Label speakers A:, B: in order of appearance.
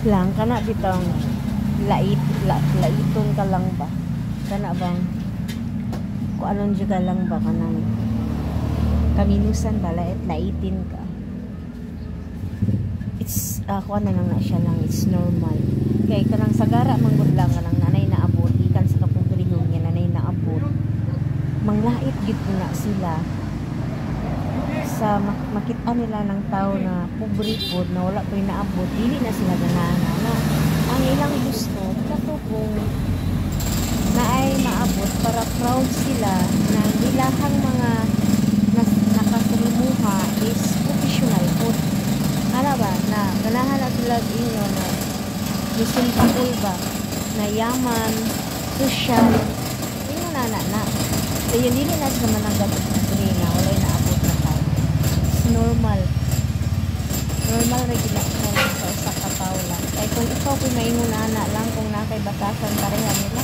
A: lang kana bitong laiton ka lang ba kana bang kung anon juga lang ba kanang kaminusan ba laitin ka. It's ako na lang na siya lang, it's normal kay kanang sagara manggod lang kanang nanay na abot ikan sa kapugulihong niya nanay na abot manglait gid na sila sa makita nila ng tao na pobre pod na wala pa naabot dili na sila ganana na ang ilang gusto kato kung naay maabot para proud sila na ilahang mga nakasalimuha is professional pod ala ba na ganahan na sila inyo na musulpakul ba na yaman social inyo na so yun dili na sila mananggap na wala naabot na tayo normal regular sa usa ka tawo lang kay kung ikaw kung maingon ana lang kung nakay batasan pareha nila